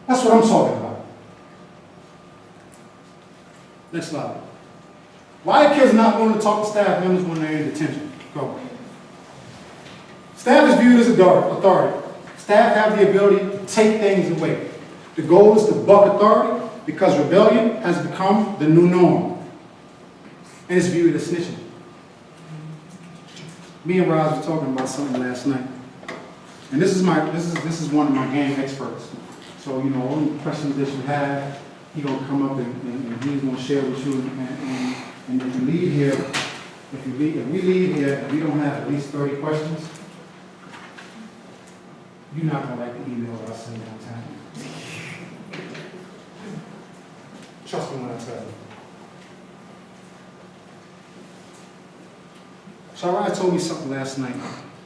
That's what I'm talking about. Next slide. Why are kids not willing to talk to staff members when they're in detention? Go. Staff is viewed as authority. Staff have the ability to take things away. The goal is to buck authority because rebellion has become the new norm. And it's viewed as snitching. Me and Roz were talking about something last night. And this is one of my gang experts. So, you know, all the questions that you have, he's gonna come up and he's gonna share with you. And if you leave here, if we leave here and we don't have at least 30 questions, you're not gonna like the email that I send all the time. Trust me when I tell you. Shara told me something last night,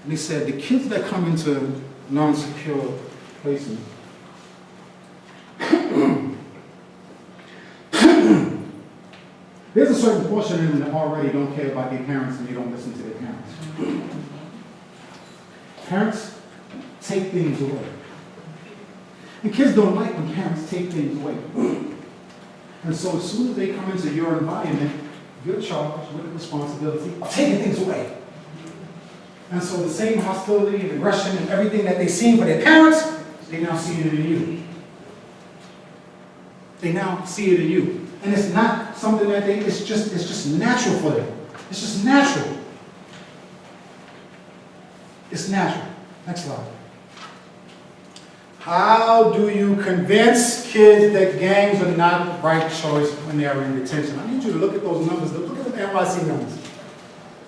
and he said the kids that come into non-secure places, there's a certain portion of them that already don't care about their parents and they don't listen to their parents. Parents take things away. And kids don't like when parents take things away. And so as soon as they come into your environment, you're charged with the responsibility of taking things away. And so the same hostility and aggression and everything that they see for their parents, they now see it in you. They now see it in you. And it's not something that it's just natural for them. It's just natural. It's natural. Next slide. How do you convince kids that gangs are not the right choice when they are in detention? I need you to look at those numbers. Look at the NYC numbers.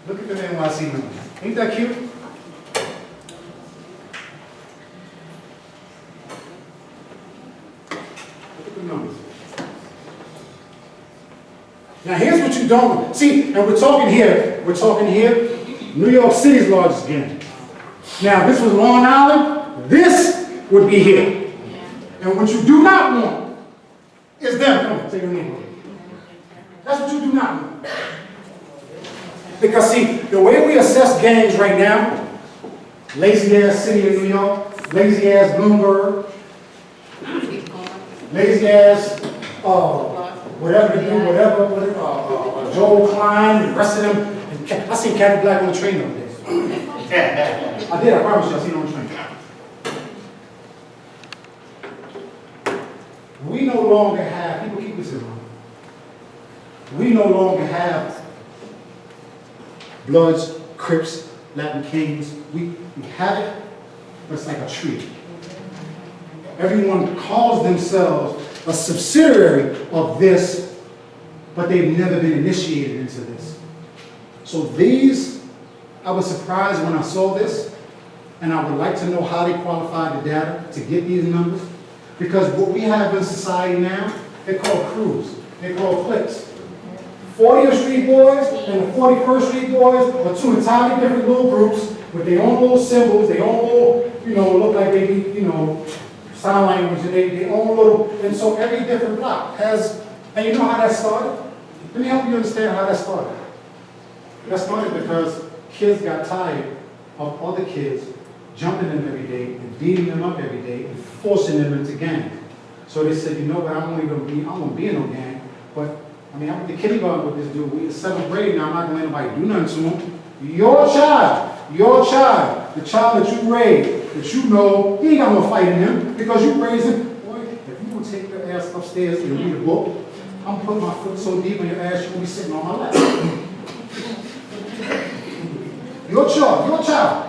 Look at the NYC numbers. Ain't that cute? Look at the numbers. Now here's what you don't see, and we're talking here, New York City's largest gang. Now if this was Long Island, this would be here. And what you do not want is them. Come on, take a knee. That's what you do not want. Because see, the way we assess gangs right now, lazy ass city of New York, lazy ass Bloomberg, lazy ass whatever to do, whatever, Joel Klein, and the rest of them. And I seen Captain Black on the train the other day. I did, I promise you, I seen him on the train. We no longer have, people keep this in mind, we no longer have Bloods, Crips, Latin Kings. We have it, but it's like a tree. Everyone calls themselves a subsidiary of this, but they've never been initiated into this. So these, I was surprised when I saw this, and I would like to know how they qualified the data to get these numbers. Because what we have in society now, they're called crews, they're called cliques. 40th Street Boys and the 41st Street Boys are two entirely different little groups with their own little symbols, their own little, look like they be, sign language, and their own little, and so every different block has, and you know how that started? Let me help you understand how that started. That started because kids got tired of other kids jumping them every day and beating them up every day and forcing them into gang. So they said, you know what, I'm gonna be in no gang, but I went to kindergarten with this dude. We in 7th grade now, I'm not gonna let anybody do nothing to him. Your child, the child that you raised, that you know, he ain't got no fight in him because you raised him. Boy, if you gonna take your ass upstairs and read a book, I'm putting my foot so deep in your ass, you're gonna be sitting on my lap. Your child.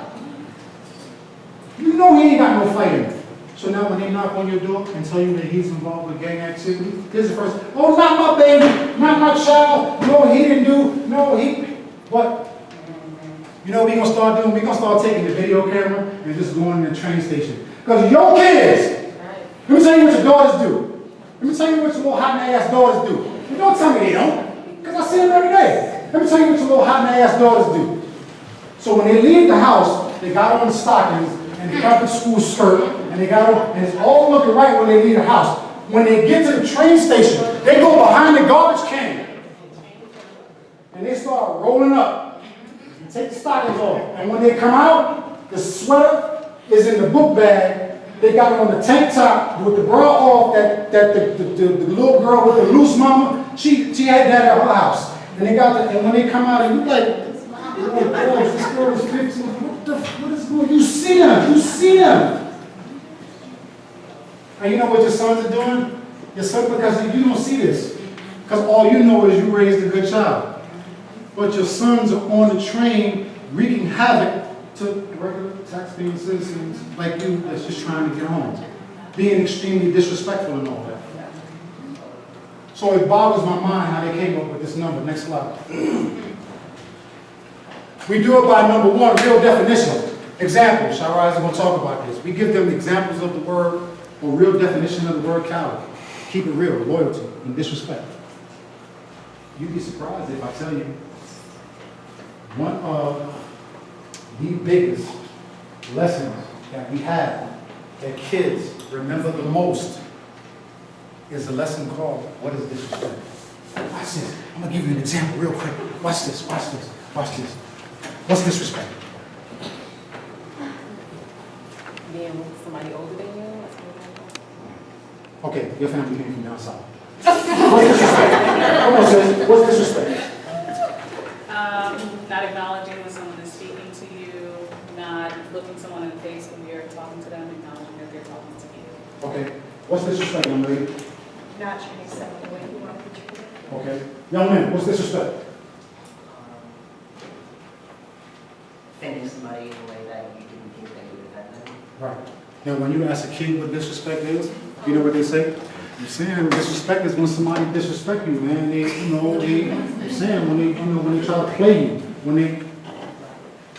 You know he ain't got no fight in him. So now when they knock on your door and tell you that he's involved with gang activity, here's the first, oh, not my baby, not my child, no, he didn't do, no, he, what? You know what we're going to start doing? We're going to start taking the video camera and just going to the train station. Because your kids, let me tell you what your daughters do. Let me tell you what your little hot-ass daughters do. You don't tell me they don't, because I see them every day. Let me tell you what your little hot-ass daughters do. So when they leave the house, they got on the stockings, and they got the school skirt, and they got on, and it's all looking right when they leave the house. When they get to the train station, they go behind the garbage can, and they start rolling up, and take the stockings off. And when they come out, the sweater is in the book bag, They got on the tank top with the bra off that the little girl with the loose mama, she had that at her house. And they got and when they come out and you like, oh, this girl is 15. What is going on? You see them. You see them. And you know what your sons are doing? Your sons, because you don't see this. Because all you know is you raised a good child. But your sons are on the train wreaking havoc to regular taxpaying citizens like you that's just trying to get home. Being extremely disrespectful and all that. So it boggles my mind how they came up with this number. Next slide. We do it by number one, real definition. Examples. Shari's going to talk about this. We give them examples of the word or real definition of the word coward. Keep it real, loyalty, and disrespect. You'd be surprised if I tell you one of the biggest lessons that we have that kids remember the most is a lesson called, what is disrespect? Watch this. I'm going to give you an example real quick. Watch this, watch this, watch this. What's disrespect? Being with somebody older than you? Okay, your family came from down south. What's disrespect? Come on, sis. What's disrespect? Not acknowledging when someone is speaking to you, not looking someone in the face when you're talking to them, acknowledging that they're talking to you. Okay. What's disrespect, young lady? Not treating someone the way you want to be treated. Okay. Young man, what's disrespect? Offending somebody in a way that you didn't think they would offend them. Right. Now, when you ask a kid what disrespect is, you know what they say? You're saying disrespect is when somebody disrespect you, man. I'm saying when they try to play you,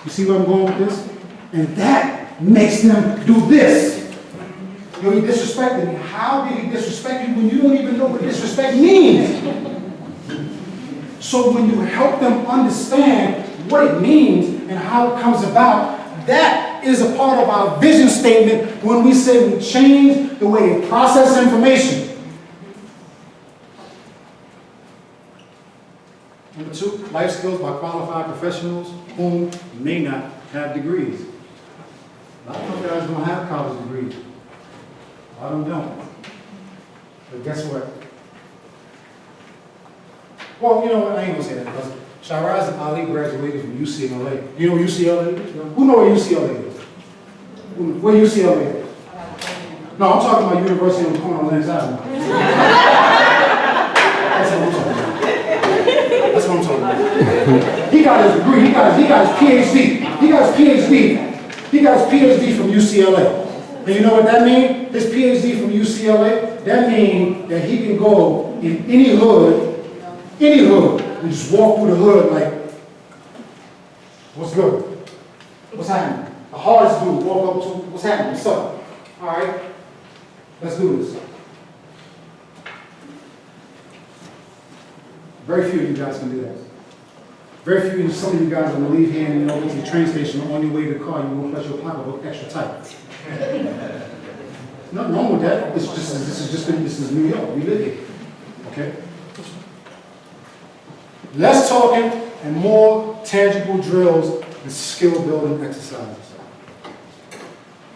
you see where I'm going with this? And that makes them do this. He disrespected me. How did he disrespect you when you don't even know what disrespect means? So when you help them understand what it means and how it comes about, that is a part of our vision statement when we say we change the way they process information. Number two, life skills by qualified professionals who may not have degrees. A lot of those guys don't have college degrees. A lot of them don't. But guess what? Well, you know what? I ain't gonna say that because Shiraz and Ali graduated from UCLA. You know where UCLA is? Who know where UCLA is? Where UCLA is? No, I'm talking about University of the Corner on Lens Avenue. That's what I'm talking about. That's what I'm talking about. He got his degree. He got his PhD. He got his PhD from UCLA. And you know what that means? His PhD from UCLA, that means that he can go in any hood, and just walk through the hood like, what's good? What's happening? The hardest dude walk up to, what's happening? What's up? All right, let's do this. Very few of you guys can do that. Very few, some of you guys are going to leave here and go to the train station on your way to the car, you won't press your pocketbook extra tight. Nothing wrong with that. This is New York. We live here. Okay? Less talking and more tangible drills and skill building exercises.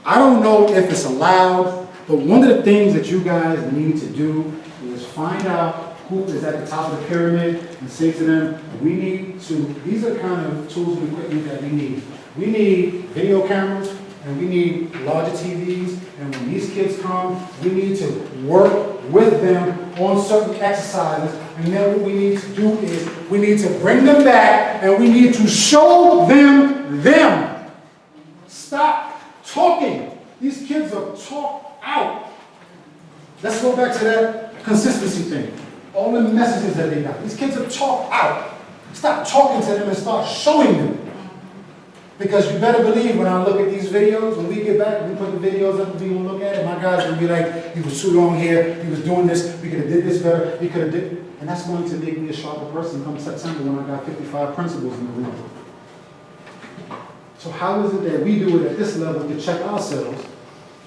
I don't know if it's allowed, but one of the things that you guys need to do is find out who is at the top of the pyramid and say to them, these are the kind of tools and equipment that we need. We need video cameras and we need larger TVs, and when these kids come, we need to work with them on certain exercises, and then what we need to do is we need to bring them back and we need to show them. Stop talking. These kids are talked out. Let's go back to that consistency thing. All the messages that they got. These kids are talked out. Stop talking to them and start showing them. Because you better believe when I look at these videos, when we get back and we put the videos up and we gonna look at it, my guys will be like, he was too long here, he was doing this, we could have did this better, he could have did, and that's going to make me a sharper person come September when I got 55 principals in the room. So how is it that we do it at this level to check ourselves?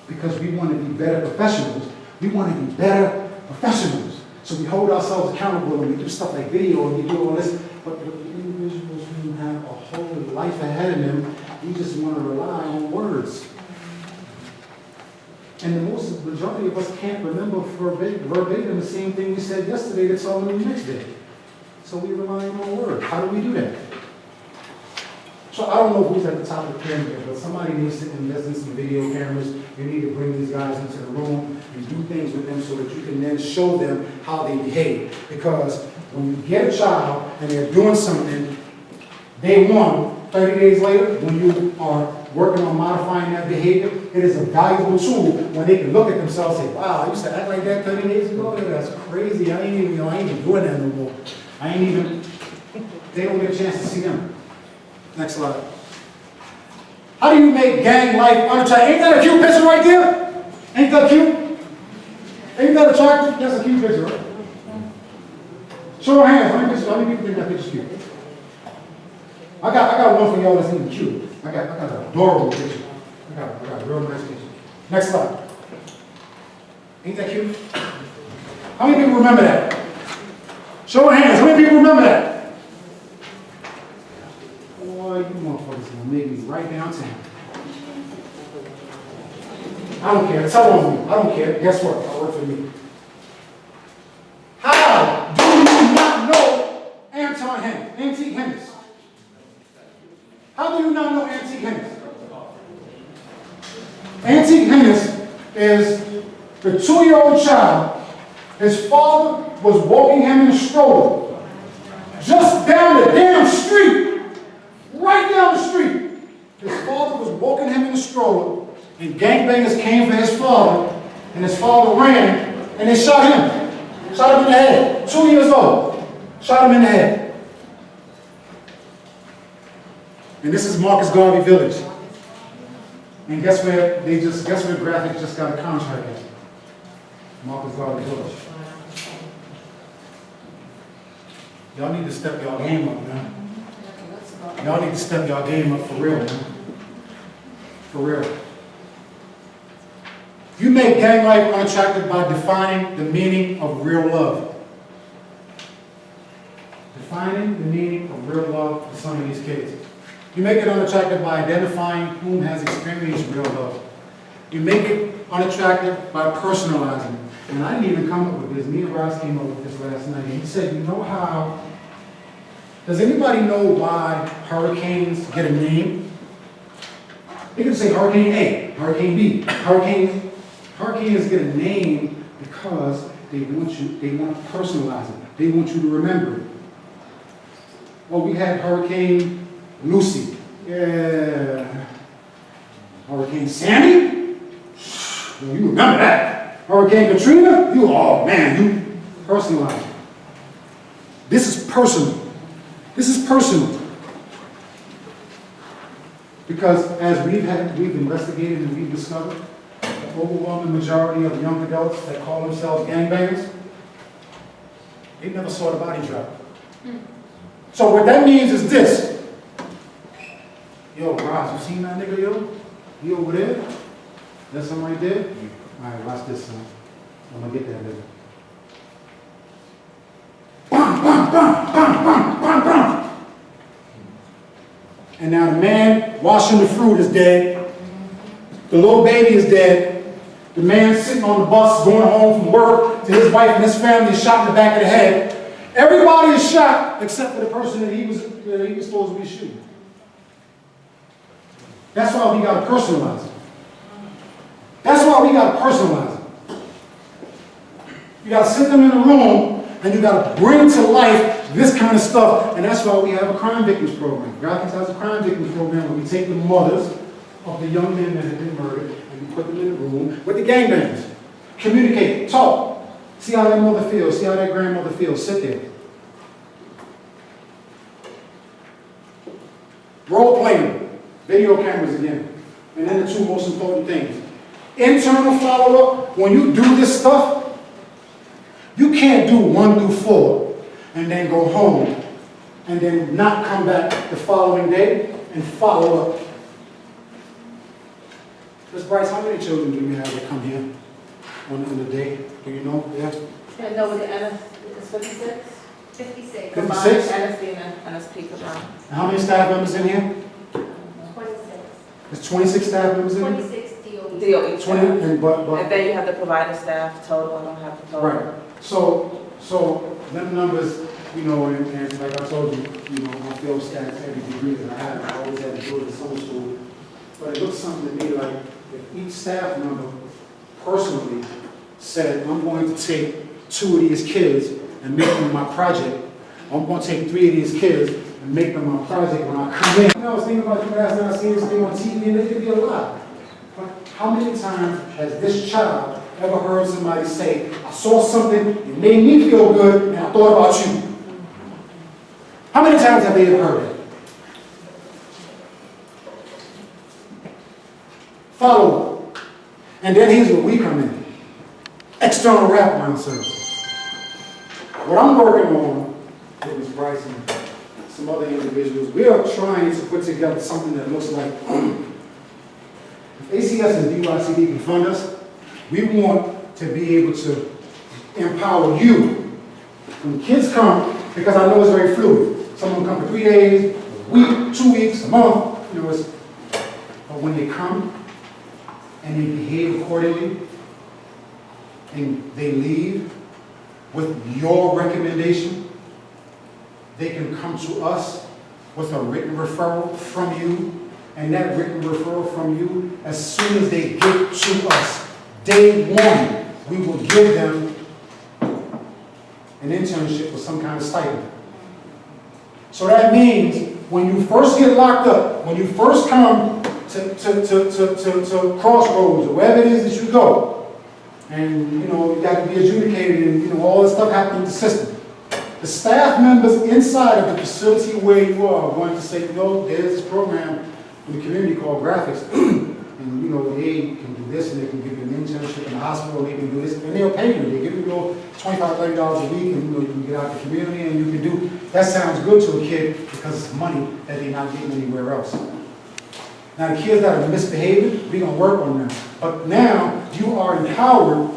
Because we want to be better professionals. We want to be better professionals. So we hold ourselves accountable and we do stuff like video and we do all this, but the individuals who have a whole life ahead of them, we just want to rely on words. And the most majority of us can't remember verbatim the same thing we said yesterday that's all in the next day. So we rely on words. How do we do that? So I don't know who's at the top of the pyramid, but somebody needs to invest in some video cameras. You need to bring these guys into the room and do things with them so that you can then show them how they behave. Because when you get a child and they're doing something, day one, 30 days later, when you are working on modifying that behavior, it is a valuable tool when they can look at themselves and say, wow, I used to act like that 30 days ago. That's crazy. I ain't even doing that no more. They don't get a chance to see them. Next slide. How do you make gang life unattractive? Ain't that a cute picture right there? Ain't that cute? Ain't that attractive? That's a cute picture, right? Show of hands. How many people think that picture's cute? I got one for y'all that's even cute. I got an adorable picture. I got a real nice picture. Next slide. Ain't that cute? How many people remember that? Show of hands. How many people remember that? Boy, you motherfuckers gonna make me right downtown. I don't care. Tell on me. I don't care. Guess what? I work for me. How do you not know Antique Hennis? How do you not know Antique Hennis? Antique Hennis is the 2-year-old child. His father was walking him in a stroller just down the damn street. Right down the street. His father was walking him in a stroller, and gangbangers came for his father, and his father ran, and they shot him. Shot him in the head. 2 years old. Shot him in the head. And this is Marcus Garvey Village. And guess where GRAAFICS just got a contract at? Marcus Garvey Village. Y'all need to step y'all game up, man. Y'all need to step y'all game up for real, man. For real. You make gang life unattractive by defining the meaning of real love. Defining the meaning of real love for some of these kids. You make it unattractive by identifying whom has experienced real love. You make it unattractive by personalizing it. And I didn't even come up with this. Me and Ross came up with this last night. And he said, you know how, does anybody know why hurricanes get a name? You can say Hurricane A, Hurricane B. Hurricanes get a name because they want to personalize it. They want you to remember it. Well, we had Hurricane Lucy. Yeah. Hurricane Sandy? Well, you remember that. Hurricane Katrina? Oh man, you personalize it. This is personal. This is personal. Because as we've investigated and we've discovered, the overwhelming majority of young adults that call themselves gangbangers, they never saw the body drop. So what that means is this. Yo, Roz, you seen that nigga, yo? He over there? That's something right there? All right, watch this, son. I'm gonna get that nigga. Bam, bam, bam, bam, bam, bam, bam. And now the man washing the fruit is dead. The little baby is dead. The man sitting on the bus going home from work to his wife and his family is shot in the back of the head. Everybody is shot except for the person that he was supposed to be shooting. That's why we got to personalize it. That's why we got to personalize it. You got to sit them in a room and you got to bring to life this kind of stuff. And that's why we have a crime victims program. GRAAFICS has a crime victims program where we take the mothers of the young men that have been murdered and we put them in a room with the gangbangers. Communicate, talk. See how that mother feels. See how that grandmother feels. Sit there. Role playing. Video cameras again. And then the two most important things. Internal follow-up. When you do this stuff, you can't do 1 through 4 and then go home and then not come back the following day and follow up. Ms. Bryce, how many children do you have that come here on a day? Do you know? Yeah? And no, the NS is 56? 56. Combined 56? NSD and NSP combined. And how many staff members in here? 26. There's 26 staff members in here? 26 DOE. DOE 20, staff. and but, And then you have the provider staff total, I don't have the total. right. So them numbers, you know, and like I told you, you know, on field stats, every degree that I have, I always had to do it in summer school. But it looks something to me like if each staff member personally said, I'm going to take 2 of these kids and make them my project. I'm going to take 3 of these kids and make them my project when I come in. You know, I was thinking about you last night, I seen this thing on TV, and it could be a lot. But how many times has this child ever heard somebody say, I saw something, it made me feel good, and I thought about you? How many times have they ever heard that? Follow up. And then here's where we come in. External wraparound services. What I'm working on with Ms. Bryce and some other individuals, we are trying to put together something that looks like, if ACS and DYCD can fund us, we want to be able to empower you. When kids come, because I know it's very fluid. Some of them come for 3 days, a week, 2 weeks, a month, you know, but when they come and they behave accordingly and they leave with your recommendation, they can come to us with a written referral from you, and that written referral from you, as soon as they get to us, day 1, we will give them an internship with some kind of stipend. So that means when you first get locked up, when you first come to Crossroads or wherever it is that you go, and you know you got to be adjudicated, and you know all this stuff happens in the system. The staff members inside of the facility where you are going to say, you know, there's this program in the community called GRAAFICS, and you know they can do this, and they can give you an internship in the hospital, and they can do this, and they'll pay you. They give you $25, $30 a week, and you know you can get out the community, and you can do. That sounds good to a kid because it's money that they're not getting anywhere else. Now the kids that are misbehaving, we're gonna work on them. But now you are empowered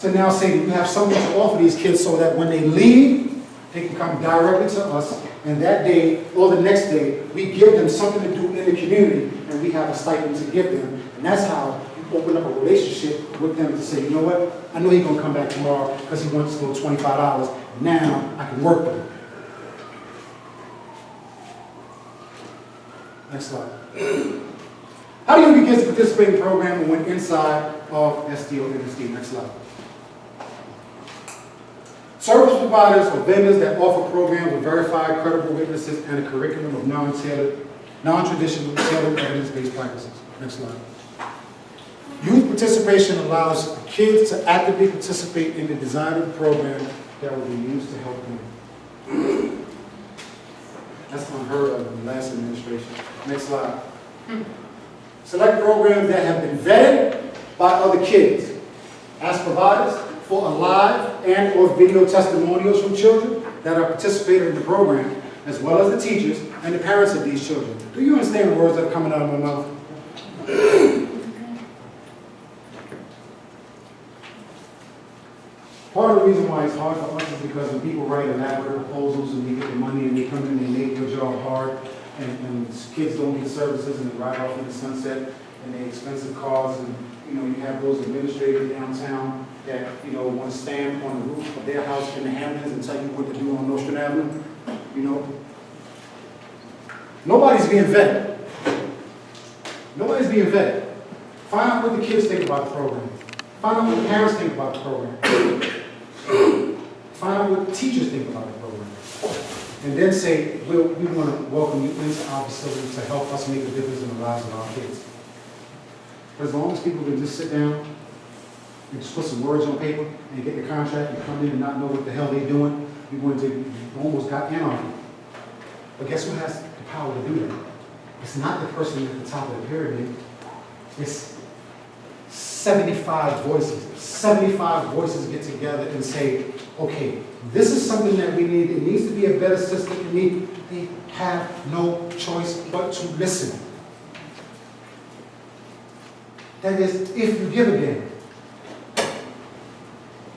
to now say that you have something to offer these kids, so that when they leave, they can come directly to us, and that day or the next day, we give them something to do in the community, and we have a stipend to give them. And that's how you open up a relationship with them to say, you know what, I know he's going to come back tomorrow because he wants to go $25. Now I can work with him. Next slide. How do you get kids to participate in the program when inside of SD or MSD? Next slide. Service providers or vendors that offer programs with verified, credible witnesses and a curriculum of non-traditional, tailored evidence-based practices. Next slide. Youth participation allows kids to actively participate in the design of the program that will be used to help them. That's unheard of in the last administration. Next slide. Select programs that have been vetted by other kids as providers for a live and or video testimonials from children that are participating in the program, as well as the teachers and the parents of these children. Do you understand the words that are coming out of my mouth? Part of the reason why it's hard for us is because when people write elaborate proposals and they get the money and they come in and they make your job hard, and kids don't get services and they ride off in the sunset and they expensive cars, and you know you have those administrators downtown that you know want to stand on the roof of their house in the Hamptons and tell you what to do on Nostrand Avenue. You know, nobody's being vetted. Nobody's being vetted. Find out what the kids think about the program. Find out what the parents think about the program. Find out what the teachers think about the program. And then say, we want to welcome you into our facility to help us make a difference in the lives of our kids. But as long as people can just sit down and just put some words on paper and get the contract and come in and not know what the hell they're doing, you're going to almost got anarchy. But guess who has the power to do that? It's not the person at the top of the pyramid. It's 75 voices. 75 voices get together and say, okay, this is something that we need. It needs to be a better system. They have no choice but to listen. That is, if you give a damn.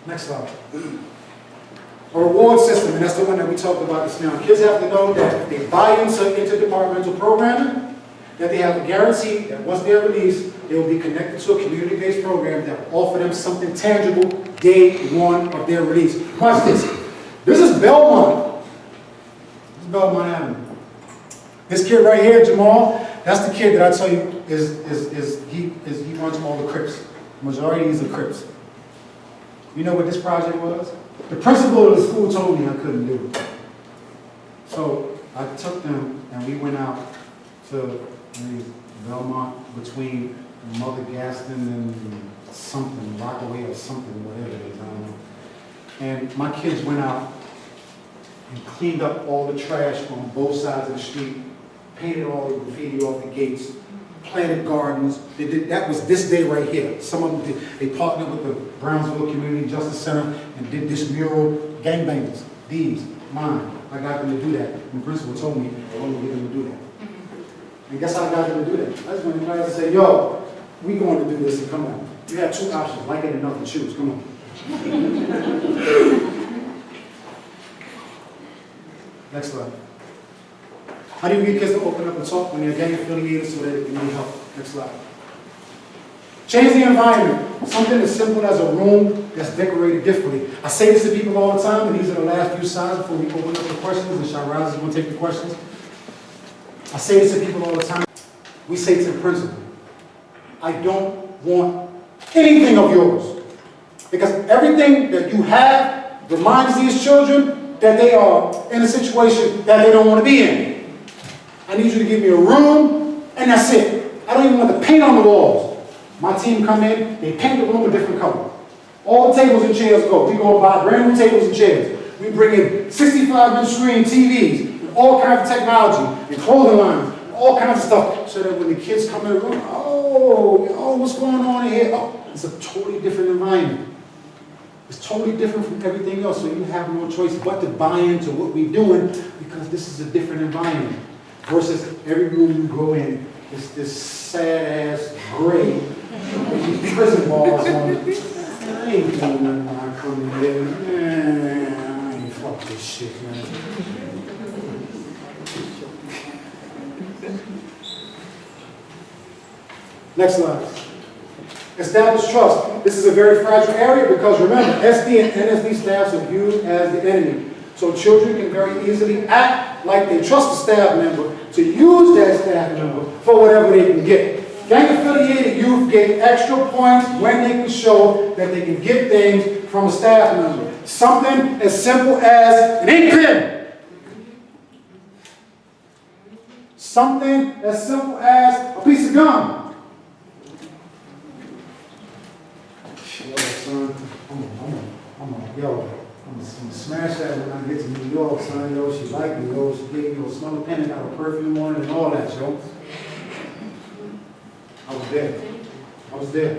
Next slide. A reward system, and that's the one that we talked about just now. Kids have to know that if they buy into interdepartmental programming, that they have a guarantee that once they're released, they will be connected to a community-based program that will offer them something tangible day one of their release. Watch this. This is Belmont. This is Belmont Avenue. This kid right here, Jamal, that's the kid that I tell you he runs all the Crips. Majority is the Crips. You know what this project was? The principal of the school told me I couldn't do it. So I took them and we went out to Belmont between Mother Gaston and something, Rockaway or something, whatever it is, I don't know. And my kids went out and cleaned up all the trash on both sides of the street, painted all the graffiti off the gates, planted gardens. They did, that was this day right here. Some of them did, they partnered with the Brownsville Community Justice Center and did this mural, gangbangers, these, mine. I got them to do that. And the principal told me I wanted to get them to do that. And guess how I got them to do that? I just went to class and said, yo, we going to do this and come on. You have two options, like it or nothing, choose, come on. Next slide. How do you get kids to open up and talk when they're gang affiliated so that they need help? Next slide. Change the environment. Something as simple as a room that's decorated differently. I say this to people all the time, and these are the last few slides before we open up the questions, and Shiraz is going to take the questions. I say this to people all the time. We say to the principal, I don't want anything of yours. Because everything that you have reminds these children that they are in a situation that they don't want to be in. I need you to give me a room, and that's it. I don't even want the paint on the walls. My team come in, they paint the room a different color. All the tables and chairs go. We go buy brand new tables and chairs. We bring in 65-inch screen TVs, and all kinds of technology, and clothing lines, and all kinds of stuff, so that when the kids come in the room, oh, what's going on in here? Oh, it's a totally different environment. It's totally different from everything else, so you have no choice but to buy into what we're doing, because this is a different environment. Versus every room you go in, it's this sad-ass gray with these prison bars on it. I ain't doing nothing when I come in here. Man, I ain't fuck this shit, man. Next slide. Establish trust. This is a very fragile area because remember, SD and NSD staffs are viewed as the enemy. So children can very easily act like they trust a staff member to use that staff member for whatever they can get. Gang-affiliated youth get extra points when they can show that they can get things from a staff member. Something as simple as an ink pen. Something as simple as a piece of gum. Yo, son, I'm gonna smash that when I get to New York, son. Yo, she liked me, yo. She gave me a smell of pen and got a perfume on it and all that, yo. I was there.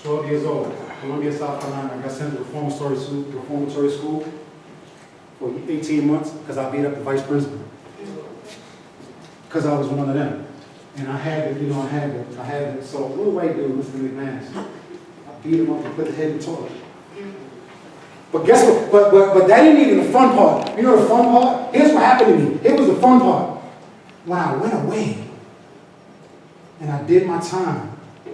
12 years old, Columbia, South Carolina. I got sent to reformatory school for 18 months because I beat up the vice principal. Because I was one of them. And I had it. So little white dude, Mr. McManus, I beat him up and put his head in the toilet. But guess what? But that ain't even the fun part. You know the fun part? Here's what happened to me. It was the fun part. When I went away and I did my time, I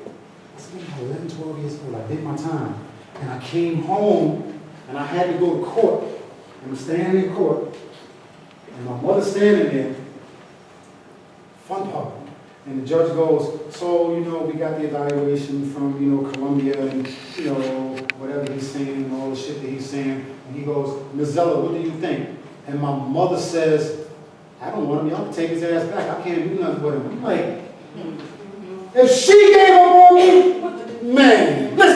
was like 11, 12 years old, I did my time. And I came home and I had to go to court. And I'm standing in court and my mother's standing there. Fun part. And the judge goes, so, we got the evaluation from, Columbia and, whatever he's saying and all the shit that he's saying. And he goes, Ms. Zeller, what do you think? And my mother says, I don't want him. Y'all can take his ass back. I can't do nothing with him. I'm like, if she gave up on me, man, listen.